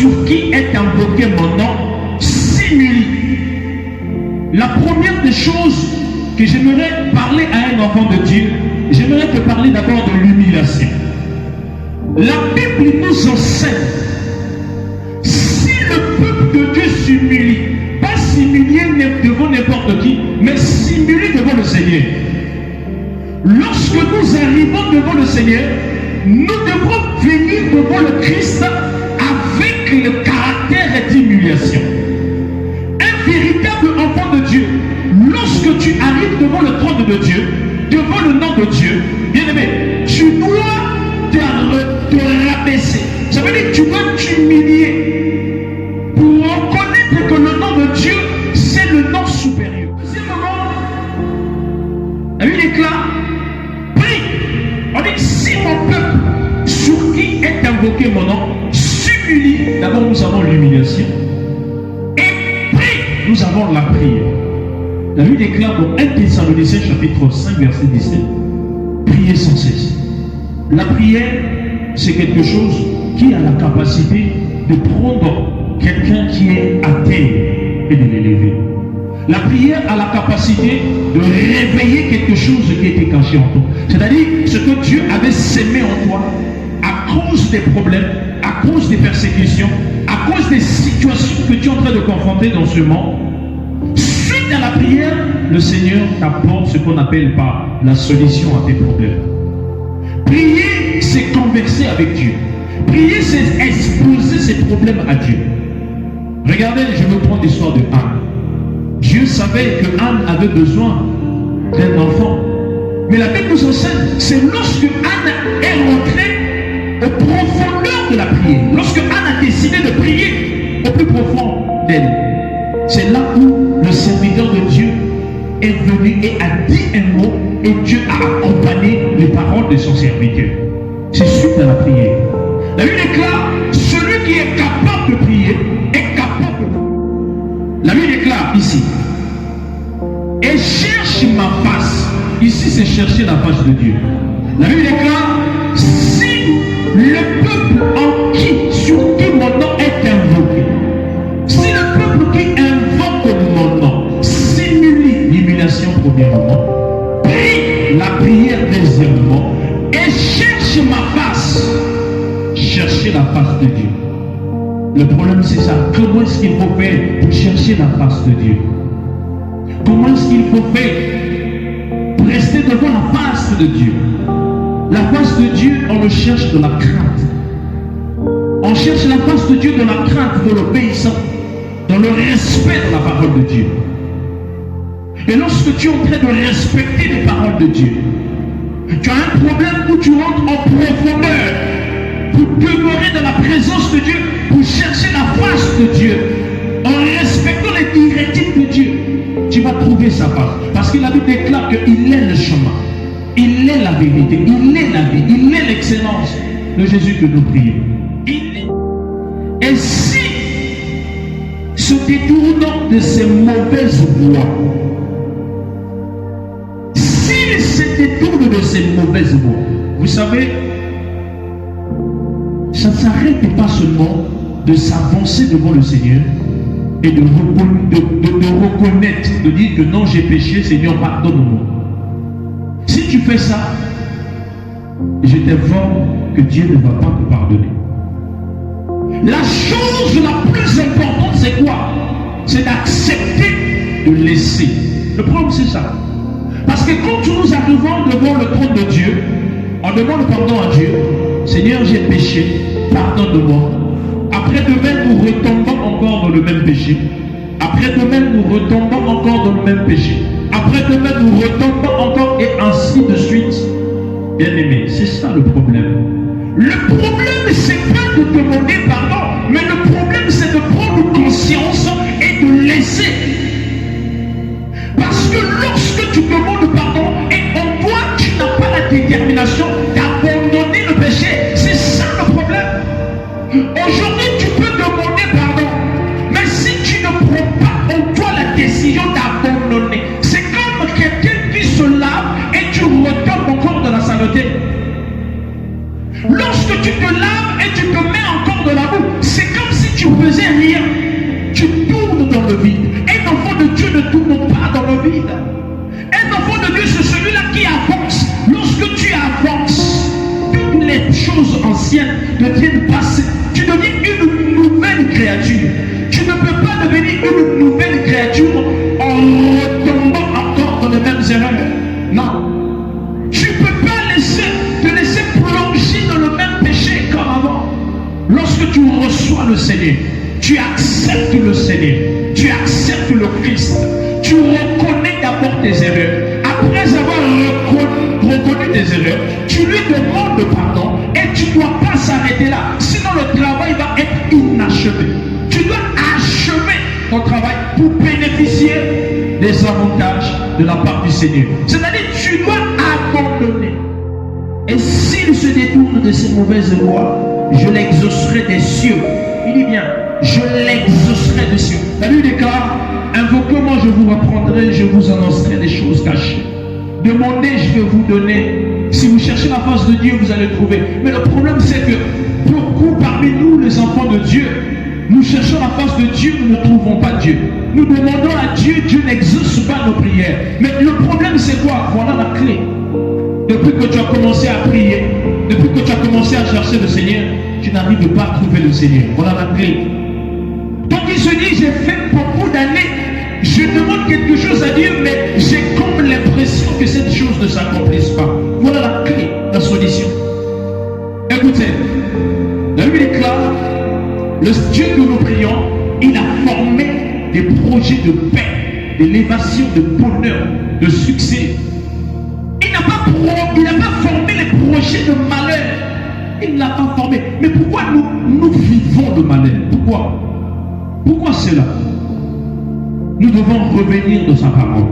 sur qui est invoqué mon nom s'humilie. La première des choses que j'aimerais parler à un enfant de Dieu, j'aimerais te parler d'abord de l'humiliation. La Bible nous enseigne, si le peuple de Dieu s'humilie, pas s'humilier devant n'importe qui, mais s'humilier devant le Seigneur. Lorsque nous arrivons devant le Seigneur, nous devrons venir devant le Christ avec le caractère d'humiliation. Un véritable enfant de Dieu, lorsque tu arrives devant le trône de Dieu, devant le nom de Dieu, bien aimé, tu dois te rabaisser. Ça veut dire que tu dois t'humilier pour reconnaître que le nom de Dieu, c'est le nom supérieur. Deuxièmement, la Bible déclare, prie. On dit, si mon peuple, sur qui est invoqué mon nom, s'humilie, d'abord nous avons l'humiliation. Et prie, nous avons la prière. La Bible déclare dans 1 Thessaloniciens chapitre 5 verset 17, priez sans cesse. La prière, c'est quelque chose qui a la capacité de prendre quelqu'un qui est à terre et de l'élever. La prière a la capacité de réveiller quelque chose qui était caché en toi. C'est-à-dire ce que Dieu avait sémé en toi à cause des problèmes, à cause des persécutions, à cause des situations que tu es en train de confronter dans ce monde. Suite à la prière, le Seigneur t'apporte ce qu'on appelle par la solution à tes problèmes. Prier, c'est converser avec Dieu. Prier, c'est exposer ses problèmes à Dieu. Regardez, je veux prendre l'histoire de Anne. Dieu savait que Anne avait besoin d'un enfant. Mais la Bible nous enseigne, c'est lorsque Anne est rentrée au profondeur de la prière. Lorsque Anne a décidé de prier au plus profond d'elle. C'est là où le serviteur de Dieu est venu et a dit un mot et Dieu a accompagné les paroles de son serviteur. C'est suite à la prière. La Bible déclare, celui qui est capable de prier est capable de prier. La Bible déclare ici, et cherche ma face. Ici c'est chercher la face de Dieu. La Bible déclare, si le peuple sur qui mon nom est invoqué, si le peuple qui invoque mon nom simule l'humiliation premièrement, prie la prière deuxièmement, et cherche ma face, chercher la face de Dieu. Le problème c'est ça. Comment est-ce qu'il faut faire pour chercher la face de Dieu? Comment est-ce qu'il faut faire pour rester devant la face de Dieu? La face de Dieu, on le cherche dans la crainte. On cherche la face de Dieu dans la crainte, dans l'obéissance, dans le respect de la parole de Dieu. Et lorsque tu es en train de respecter les paroles de Dieu, tu as un problème où tu rentres en profondeur pour demeurer dans la présence de Dieu, pour chercher la face de Dieu, en respectant les directives de Dieu. Tu vas trouver sa face. Parce que la Bible déclare qu'il est le chemin, il est la vérité, il est la vie, il est l'excellence. Le Jésus que nous prions. Et si, se détournant de ces mauvaises voies, s'il se détourne de ces mauvaises voies, vous savez, ça ne s'arrête pas seulement de s'avancer devant le Seigneur et de reconnaître, de dire que non, j'ai péché, Seigneur, pardonne-moi. Si tu fais ça, je t'informe que Dieu ne va pas te pardonner. La chose la plus importante, c'est quoi? C'est d'accepter de laisser. Le problème, c'est ça. Parce que quand nous arrivons devant le trône de Dieu, on demande pardon à Dieu. Seigneur, j'ai péché, pardonne-moi. Après demain, nous retombons encore dans le même péché. Après demain, nous retombons encore dans le même péché. Après demain, nous retombons encore et ainsi de suite. Bien aimé, c'est ça le problème. Le problème, c'est pas de demander pardon, mais le problème, c'est de prendre conscience et de laisser. Parce que lorsque tu demandes pardon et en toi, tu n'as pas la détermination d'abandonner le péché, c'est ça le problème. Aujourd'hui, tu peux demander pardon, mais si tu ne prends pas en toi la décision d'abandonner, c'est comme quelqu'un qui se lave et tu retombes encore dans la saleté. Lorsque tu te laves et tu te mets encore de la boue, c'est comme si anciennes deviennent passées. Tu deviens une nouvelle créature. Tu ne peux pas devenir une nouvelle créature en retombant encore dans les mêmes erreurs. Non. Tu ne peux pas te laisser plonger dans le même péché comme avant. Lorsque tu reçois le Seigneur, tu acceptes le Seigneur, tu acceptes le Christ, tu reconnais d'abord tes erreurs. Après avoir reconnu tes erreurs, tu lui demandes pardon et tu ne dois pas s'arrêter là. Sinon le travail va être inachevé. Tu dois achever ton travail pour bénéficier des avantages de la part du Seigneur. C'est-à-dire tu dois abandonner. Et s'il se détourne de ces mauvaises voies, je l'exaucerai des cieux. Il dit bien, je l'exaucerai des cieux. La Bible déclare, invoquez-moi, je vous reprendrai, je vous annoncerai des choses cachées. Demandez, je vais vous donner. Si vous cherchez la face de Dieu, vous allez trouver. Mais le problème, c'est que beaucoup parmi nous, les enfants de Dieu, nous cherchons la face de Dieu, nous ne trouvons pas Dieu. Nous demandons à Dieu, Dieu n'exauce pas nos prières. Mais le problème, c'est quoi? Voilà la clé. Depuis que tu as commencé à prier, depuis que tu as commencé à chercher le Seigneur, tu n'arrives pas à trouver le Seigneur. Voilà la clé. Donc il se dit, j'ai fait beaucoup d'années, je demande quelque chose à Dieu, mais j'ai comme l'impression que cette chose ne s'accomplisse pas. Voilà la clé, la solution. Écoutez, la Bible déclare, le Dieu que nous prions, il a formé des projets de paix, d'élévation, de bonheur, de succès. Il n'a pas formé les projets de malheur. Il ne l'a pas formé. Mais pourquoi nous vivons le malheur? Pourquoi cela? Nous devons revenir de sa parole.